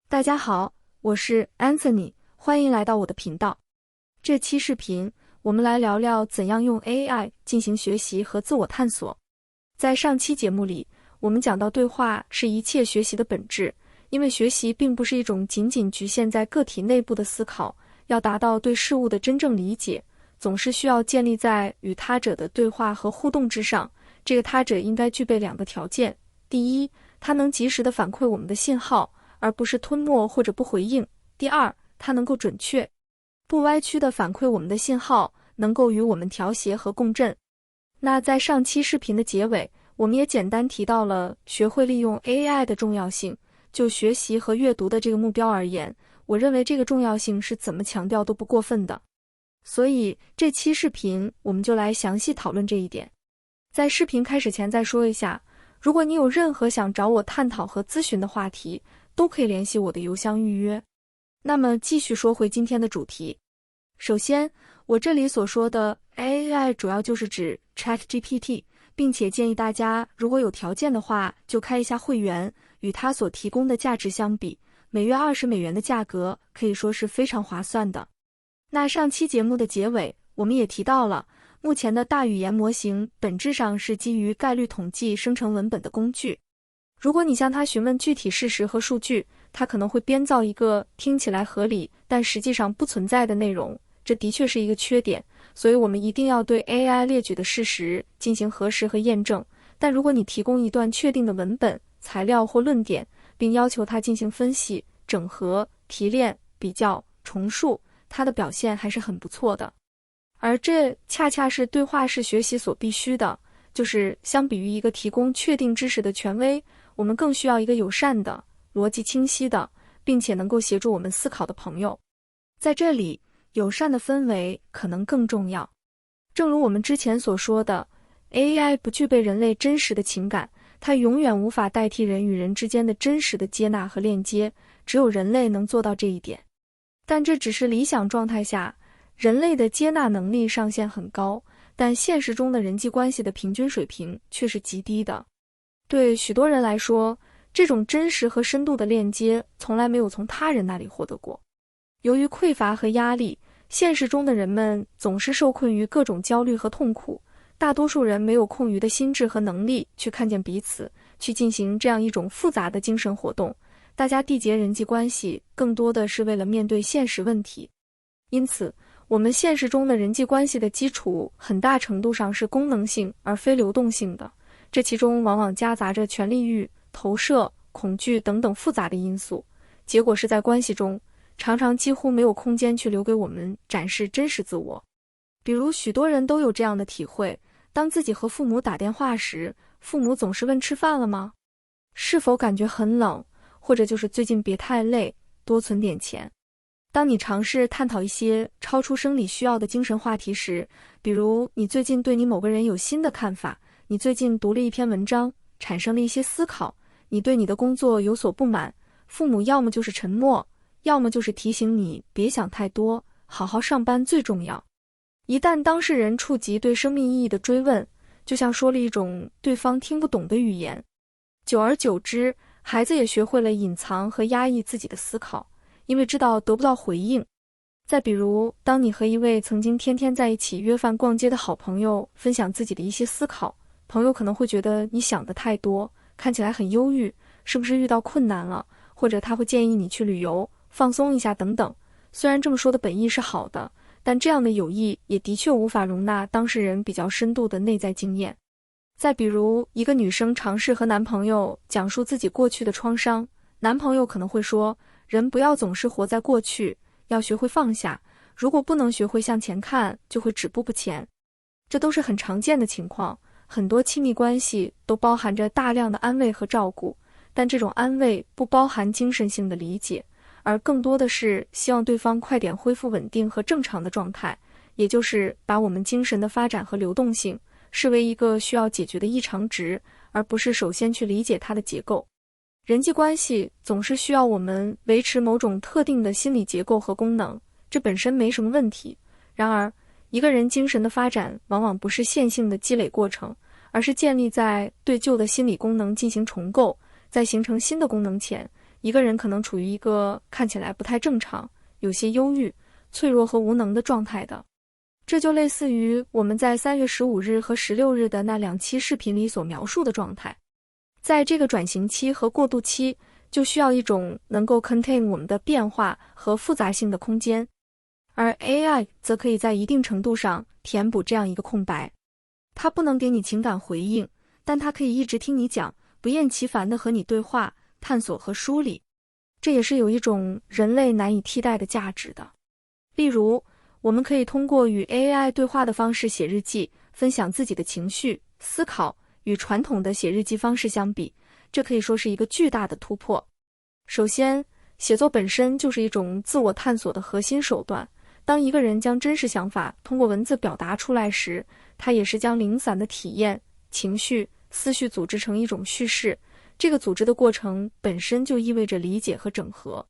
大家好，我是 Anthony， 欢迎来到我的频道。这期视频，我们来聊聊怎样用 AI 进行学习和自我探索。在上期节目里，我们讲到对话是一切学习的本质，因为学习并不是一种仅仅局限在个体内部的思考，要达到对事物的真正理解，总是需要建立在与他者的对话和互动之上。这个他者应该具备两个条件：第一，他能及时地反馈我们的信号，而不是吞没或者不回应；第二，它能够准确、不歪曲地反馈我们的信号，能够与我们调谐和共振。那在上期视频的结尾，我们也简单提到了学会利用 AI 的重要性。就学习和阅读的这个目标而言，我认为这个重要性是怎么强调都不过分的。所以这期视频我们就来详细讨论这一点。在视频开始前再说一下，如果你有任何想找我探讨和咨询的话题，都可以联系我的邮箱预约。那么继续说回今天的主题。首先，我这里所说的 AI 主要就是指 ChatGPT， 并且建议大家如果有条件的话，就开一下会员，与它所提供的价值相比，每月$20的价格可以说是非常划算的。那上期节目的结尾，我们也提到了，目前的大语言模型本质上是基于概率统计生成文本的工具。如果你向他询问具体事实和数据，他可能会编造一个听起来合理但实际上不存在的内容，这的确是一个缺点，所以我们一定要对 AI 列举的事实进行核实和验证。但如果你提供一段确定的文本、材料或论点，并要求它进行分析、整合、提炼、比较、重述，它的表现还是很不错的。而这恰恰是对话式学习所必须的，就是相比于一个提供确定知识的权威，我们更需要一个友善的、逻辑清晰的，并且能够协助我们思考的朋友。在这里，友善的氛围可能更重要。正如我们之前所说的， AI 不具备人类真实的情感，它永远无法代替人与人之间的真实的接纳和链接，只有人类能做到这一点。但这只是理想状态下，人类的接纳能力上限很高，但现实中的人际关系的平均水平却是极低的。对许多人来说，这种真实和深度的链接从来没有从他人那里获得过。由于匮乏和压力，现实中的人们总是受困于各种焦虑和痛苦，大多数人没有空余的心智和能力去看见彼此，去进行这样一种复杂的精神活动。大家缔结人际关系更多的是为了面对现实问题。因此，我们现实中的人际关系的基础很大程度上是功能性而非流动性的，这其中往往夹杂着权力欲、投射、恐惧等等复杂的因素，结果是在关系中，常常几乎没有空间去留给我们展示真实自我。比如许多人都有这样的体会，当自己和父母打电话时，父母总是问吃饭了吗？是否感觉很冷？或者就是最近别太累，多存点钱。当你尝试探讨一些超出生理需要的精神话题时，比如你最近对你某个人有新的看法，你最近读了一篇文章，产生了一些思考，你对你的工作有所不满，父母要么就是沉默，要么就是提醒你别想太多，好好上班最重要。一旦当事人触及对生命意义的追问，就像说了一种对方听不懂的语言。久而久之，孩子也学会了隐藏和压抑自己的思考，因为知道得不到回应。再比如，当你和一位曾经天天在一起约饭逛街的好朋友分享自己的一些思考，朋友可能会觉得你想得太多，看起来很忧郁，是不是遇到困难了？或者他会建议你去旅游，放松一下等等。虽然这么说的本意是好的，但这样的友谊也的确无法容纳当事人比较深度的内在经验。再比如，一个女生尝试和男朋友讲述自己过去的创伤，男朋友可能会说，人不要总是活在过去，要学会放下，如果不能学会向前看，就会止步不前。这都是很常见的情况，很多亲密关系都包含着大量的安慰和照顾，但这种安慰不包含精神性的理解，而更多的是希望对方快点恢复稳定和正常的状态，也就是把我们精神的发展和流动性视为一个需要解决的异常值，而不是首先去理解它的结构。人际关系总是需要我们维持某种特定的心理结构和功能，这本身没什么问题。然而，一个人精神的发展往往不是线性的积累过程，而是建立在对旧的心理功能进行重构，在形成新的功能前，一个人可能处于一个看起来不太正常、有些忧郁、脆弱和无能的状态的。这就类似于我们在3月15日和16日的那2期视频里所描述的状态。在这个转型期和过渡期，就需要一种能够 contain 我们的变化和复杂性的空间，而 AI 则可以在一定程度上填补这样一个空白。它不能给你情感回应，但它可以一直听你讲，不厌其烦地和你对话、探索和梳理。这也是有一种人类难以替代的价值的。例如，我们可以通过与 AI 对话的方式写日记，分享自己的情绪、思考。与传统的写日记方式相比，这可以说是一个巨大的突破。首先，写作本身就是一种自我探索的核心手段。当一个人将真实想法通过文字表达出来时，他也是将零散的体验、情绪、思绪组织成一种叙事。这个组织的过程本身就意味着理解和整合。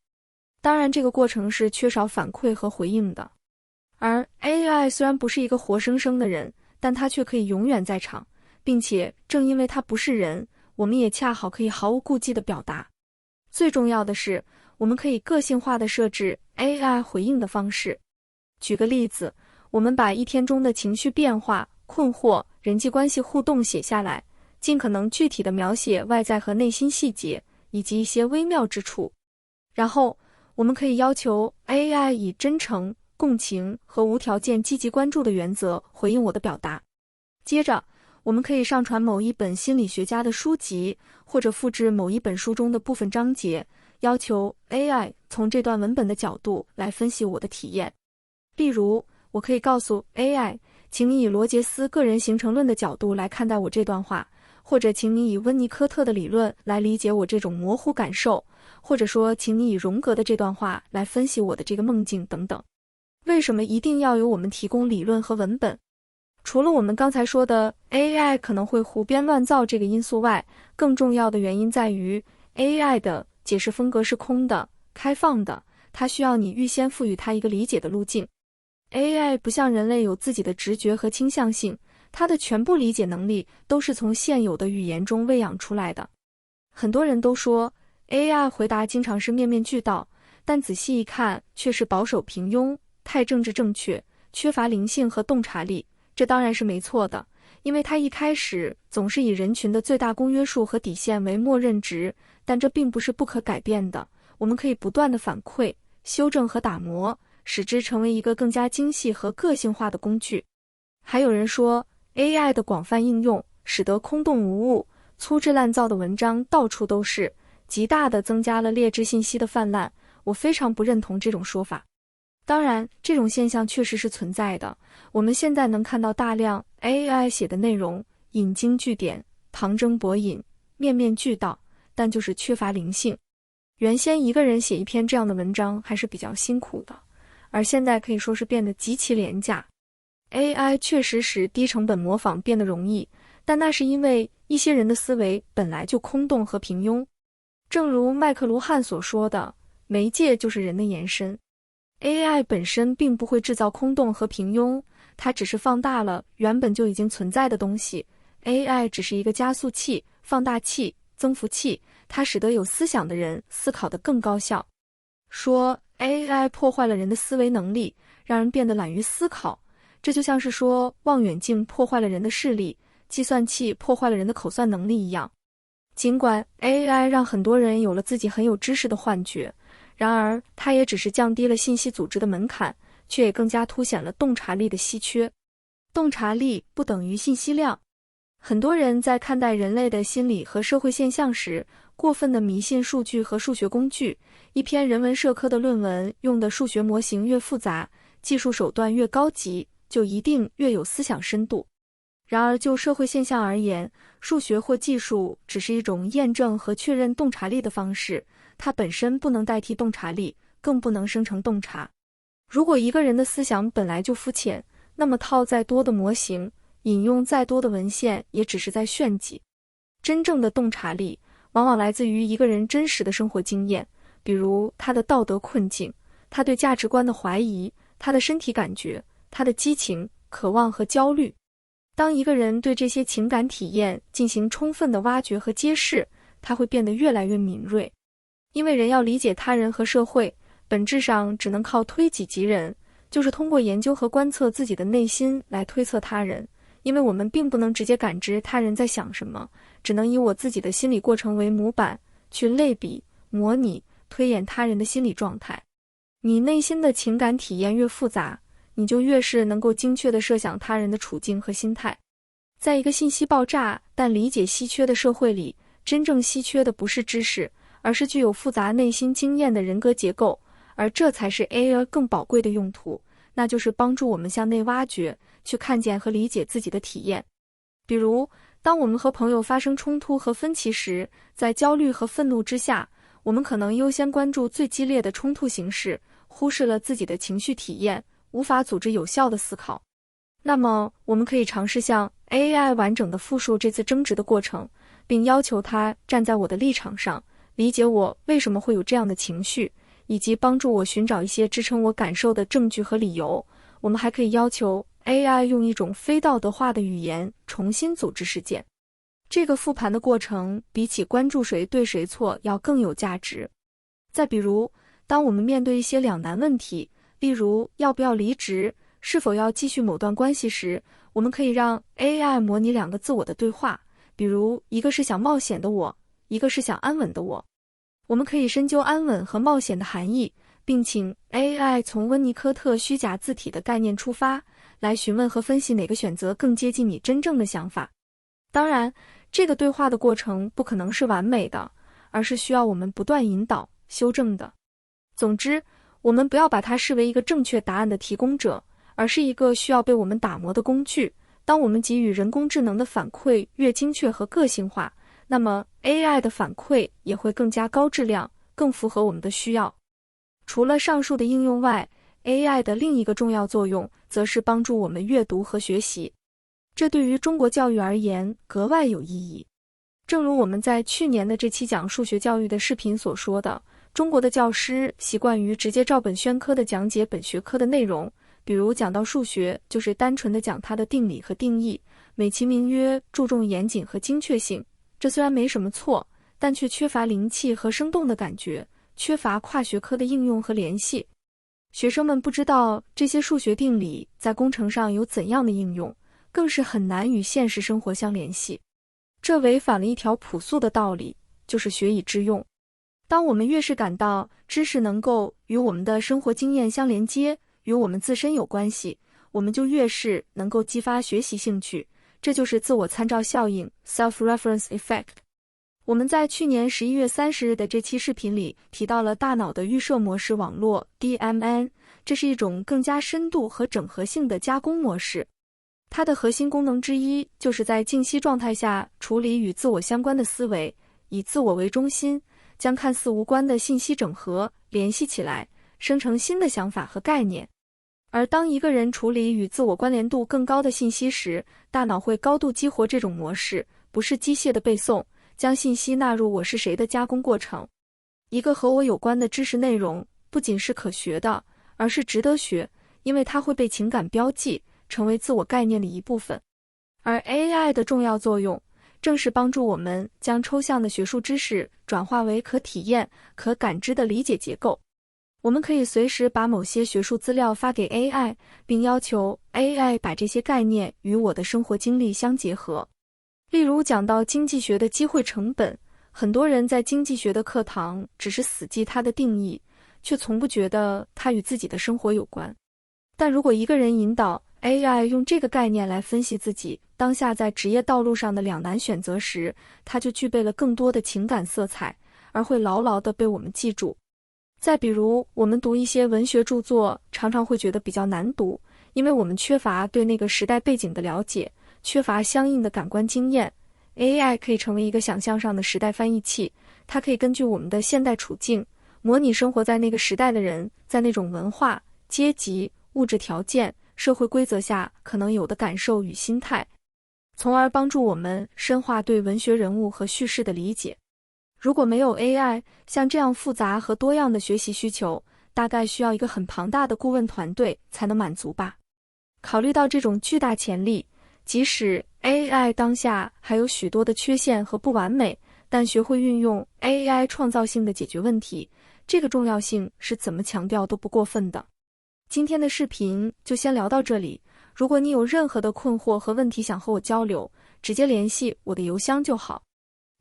当然，这个过程是缺少反馈和回应的。而 AI 虽然不是一个活生生的人，但它却可以永远在场。并且正因为它不是人，我们也恰好可以毫无顾忌地表达。最重要的是，我们可以个性化地设置 AI 回应的方式。举个例子，我们把一天中的情绪变化、困惑、人际关系互动写下来，尽可能具体地描写外在和内心细节，以及一些微妙之处。然后，我们可以要求 AI 以真诚、共情和无条件积极关注的原则回应我的表达。接着，我们可以上传某一本心理学家的书籍，或者复制某一本书中的部分章节，要求 AI 从这段文本的角度来分析我的体验。例如，我可以告诉 AI， 请你以罗杰斯个人形成论的角度来看待我这段话，或者请你以温尼科特的理论来理解我这种模糊感受，或者说请你以荣格的这段话来分析我的这个梦境等等。为什么一定要由我们提供理论和文本？除了我们刚才说的 AI 可能会胡编乱造这个因素外，更重要的原因在于 AI 的解释风格是空的、开放的，它需要你预先赋予它一个理解的路径。AI 不像人类有自己的直觉和倾向性，它的全部理解能力都是从现有的语言中喂养出来的。很多人都说 AI 回答经常是面面俱到，但仔细一看却是保守平庸、太政治正确、缺乏灵性和洞察力。这当然是没错的，因为它一开始总是以人群的最大公约数和底线为默认值，但这并不是不可改变的。我们可以不断的反馈、修正和打磨，使之成为一个更加精细和个性化的工具。还有人说 AI 的广泛应用使得空洞无物、粗制滥造的文章到处都是，极大地增加了劣质信息的泛滥。我非常不认同这种说法。当然，这种现象确实是存在的。我们现在能看到大量 AI 写的内容，引经据典、旁征博引、面面俱到，但就是缺乏灵性。原先一个人写一篇这样的文章还是比较辛苦的，而现在可以说是变得极其廉价。AI 确实使低成本模仿变得容易，但那是因为一些人的思维本来就空洞和平庸。正如麦克卢汉所说的，媒介就是人的延伸。AI 本身并不会制造空洞和平庸，它只是放大了原本就已经存在的东西。AI 只是一个加速器、放大器、增幅器，它使得有思想的人思考得更高效。说 AI 破坏了人的思维能力，让人变得懒于思考，这就像是说望远镜破坏了人的视力，计算器破坏了人的口算能力一样。尽管 AI 让很多人有了自己很有知识的幻觉，然而它也只是降低了信息组织的门槛，却也更加凸显了洞察力的稀缺。洞察力不等于信息量。很多人在看待人类的心理和社会现象时，过分地迷信数据和数学工具。一篇人文社科的论文用的数学模型越复杂，技术手段越高级，就一定越有思想深度。然而就社会现象而言，数学或技术只是一种验证和确认洞察力的方式，它本身不能代替洞察力，更不能生成洞察。如果一个人的思想本来就肤浅，那么套再多的模型，引用再多的文献，也只是在炫技。真正的洞察力往往来自于一个人真实的生活经验，比如他的道德困境，他对价值观的怀疑，他的身体感觉，他的激情、渴望和焦虑。当一个人对这些情感体验进行充分的挖掘和揭示，他会变得越来越敏锐。因为人要理解他人和社会，本质上只能靠推己及人，就是通过研究和观测自己的内心来推测他人。因为我们并不能直接感知他人在想什么，只能以我自己的心理过程为模板，去类比、模拟、推演他人的心理状态。你内心的情感体验越复杂，你就越是能够精确地设想他人的处境和心态。在一个信息爆炸但理解稀缺的社会里，真正稀缺的不是知识，而是具有复杂内心经验的人格结构，而这才是 AI 更宝贵的用途，那就是帮助我们向内挖掘，去看见和理解自己的体验。比如，当我们和朋友发生冲突和分歧时，在焦虑和愤怒之下，我们可能优先关注最激烈的冲突形式，忽视了自己的情绪体验，无法组织有效的思考。那么，我们可以尝试向 AI 完整地复述这次争执的过程，并要求它站在我的立场上，理解我为什么会有这样的情绪，以及帮助我寻找一些支撑我感受的证据和理由。我们还可以要求 AI 用一种非道德化的语言重新组织事件。这个复盘的过程比起关注谁对谁错要更有价值。再比如，当我们面对一些两难问题，例如要不要离职，是否要继续某段关系时，我们可以让 AI 模拟两个自我的对话，比如一个是想冒险的我，一个是想安稳的我。我们可以深究安稳和冒险的含义，并请 AI 从温尼科特虚假字体的概念出发，来询问和分析哪个选择更接近你真正的想法。当然，这个对话的过程不可能是完美的，而是需要我们不断引导、修正的。总之，我们不要把它视为一个正确答案的提供者，而是一个需要被我们打磨的工具。当我们给予人工智能的反馈越精确和个性化，那么 AI 的反馈也会更加高质量，更符合我们的需要。除了上述的应用外， AI 的另一个重要作用则是帮助我们阅读和学习。这对于中国教育而言格外有意义。正如我们在去年的这期讲数学教育的视频所说的，中国的教师习惯于直接照本宣科地讲解本学科的内容，比如讲到数学，就是单纯地讲它的定理和定义，美其名曰注重严谨和精确性。这虽然没什么错，但却缺乏灵气和生动的感觉，缺乏跨学科的应用和联系。学生们不知道这些数学定理在工程上有怎样的应用，更是很难与现实生活相联系。这违反了一条朴素的道理，就是学以致用。当我们越是感到知识能够与我们的生活经验相连接，与我们自身有关系，我们就越是能够激发学习兴趣。这就是自我参照效应 （self-reference effect）。我们在去年11月30日的这期视频里提到了大脑的预设模式网络 DMN， 这是一种更加深度和整合性的加工模式。它的核心功能之一就是在静息状态下处理与自我相关的思维，以自我为中心，将看似无关的信息整合、联系起来，生成新的想法和概念。而当一个人处理与自我关联度更高的信息时，大脑会高度激活这种模式，不是机械的背诵，将信息纳入我是谁的加工过程。一个和我有关的知识内容不仅是可学的，而是值得学，因为它会被情感标记，成为自我概念的一部分。而 AI 的重要作用，正是帮助我们将抽象的学术知识转化为可体验、可感知的理解结构。我们可以随时把某些学术资料发给 AI， 并要求 AI 把这些概念与我的生活经历相结合。例如讲到经济学的机会成本，很多人在经济学的课堂只是死记它的定义，却从不觉得它与自己的生活有关。但如果一个人引导 AI 用这个概念来分析自己当下在职业道路上的两难选择时，它就具备了更多的情感色彩，而会牢牢地被我们记住。再比如，我们读一些文学著作，常常会觉得比较难读，因为我们缺乏对那个时代背景的了解，缺乏相应的感官经验。AI 可以成为一个想象上的时代翻译器，它可以根据我们的现代处境，模拟生活在那个时代的人在那种文化、阶级、物质条件、社会规则下可能有的感受与心态，从而帮助我们深化对文学人物和叙事的理解。如果没有 AI， 像这样复杂和多样的学习需求，大概需要一个很庞大的顾问团队才能满足吧。考虑到这种巨大潜力，即使 AI 当下还有许多的缺陷和不完美，但学会运用 AI 创造性的解决问题，这个重要性是怎么强调都不过分的。今天的视频就先聊到这里，如果你有任何的困惑和问题想和我交流，直接联系我的邮箱就好。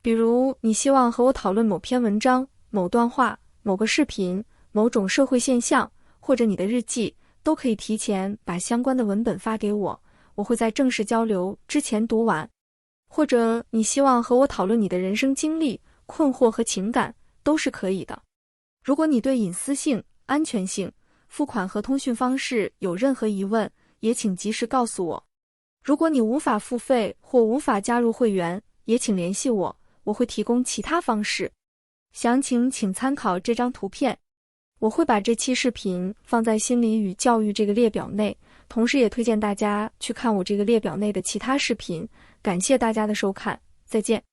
比如你希望和我讨论某篇文章、某段话、某个视频、某种社会现象，或者你的日记，都可以提前把相关的文本发给我，我会在正式交流之前读完。或者你希望和我讨论你的人生经历、困惑和情感，都是可以的。如果你对隐私性、安全性、付款和通讯方式有任何疑问，也请及时告诉我。如果你无法付费或无法加入会员，也请联系我，我会提供其他方式。详情请参考这张图片。我会把这期视频放在心理与教育这个列表内，同时也推荐大家去看我这个列表内的其他视频。感谢大家的收看，再见。